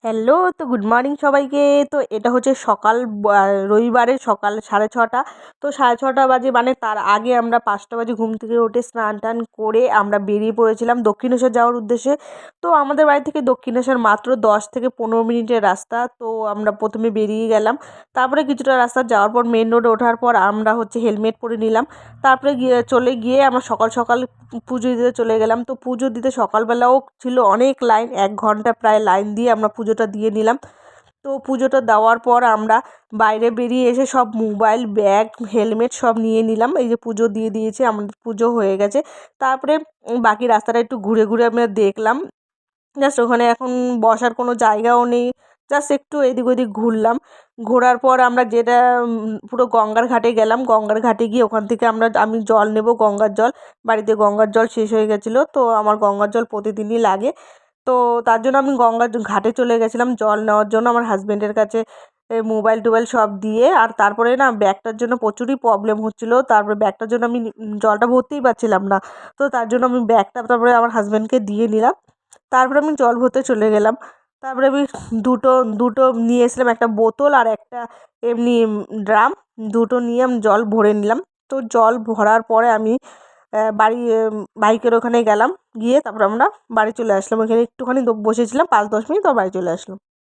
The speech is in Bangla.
হ্যালো, তো গুড মর্নিং সবাইকে। তো এটা হচ্ছে সকাল রবিবারের সকাল 6:30। তো 6:30 বাজে, মানে তার আগে আমরা 5টা বাজে ঘুম থেকে উঠে স্নান টান করে আমরা বেরিয়ে পড়েছিলাম দক্ষিণেশ্বর যাওয়ার উদ্দেশ্যে। তো আমাদের বাড়ি থেকে দক্ষিণেশ্বর মাত্র 10 থেকে 15 মিনিটের রাস্তা। তো আমরা প্রথমে বেরিয়ে গেলাম, তারপরে কিছুটা রাস্তা যাওয়ার পর মেন রোডে ওঠার পর আমরা হচ্ছে হেলমেট পরে নিলাম। তারপরে গিয়ে আমরা সকাল সকাল পুজো দিতে চলে গেলাম। তো পুজো দিতে সকালবেলাও ছিল অনেক লাইন, 1 ঘন্টা প্রায় লাইন দিয়ে আমরা পুজোটা দিয়ে নিলাম। তো পুজোটা দেওয়ার পর আমরা বাইরে বেরিয়ে এসে সব মোবাইল, ব্যাগ, হেলমেট সব নিয়ে নিলাম। এই যে পুজো দিয়ে দিয়েছি, আমাদের পুজো হয়ে গেছে। তারপরে বাকি রাস্তাটা একটু ঘুরে ঘুরে আমরা দেখলাম। জাস্ট ওখানে এখন বসার কোনো জায়গাও নেই, জাস্ট একটু এদিক ওদিক ঘুরলাম। ঘোরার পর আমরা যেটা পুরো গঙ্গার ঘাটে গেলাম। গঙ্গার ঘাটে গিয়ে ওখান থেকে আমি জল নেব, গঙ্গার জল। বাড়িতে গঙ্গার জল শেষ হয়ে গেছিলো, তো আমার গঙ্গার জল প্রতিদিনই লাগে। তো তার জন্য আমি গঙ্গার ঘাটে চলে গেছিলাম জল নেওয়ার জন্য, আমার হাজবেন্ডের কাছে মোবাইল টোবাইল সব দিয়ে। আর তারপরে না ব্যাগটার জন্য প্রচুরই প্রবলেম হচ্ছিলো, তারপরে ব্যাগটার জন্য আমি জলটা ভরতেই পারছিলাম না। তো তার জন্য আমি ব্যাগটা তারপরে আমার হাজবেন্ডকে দিয়ে নিলাম। তারপরে আমি জল ভরতে চলে গেলাম। তারপরে আমি দুটো দুটো নিয়ে এসলাম, একটা বোতল আর একটা এমনি ড্রাম। দুটো নিয়ে আমি জল ভরে নিলাম। তো জল ভরার পরে আমি বাইকের ওখানে গেলাম, গিয়ে তারপর আমরা বাড়ি চলে আসলাম। ওখানে একটুখানি বসেছিলাম, 5-10 মিনিট, তো বাড়ি চলে আসলাম।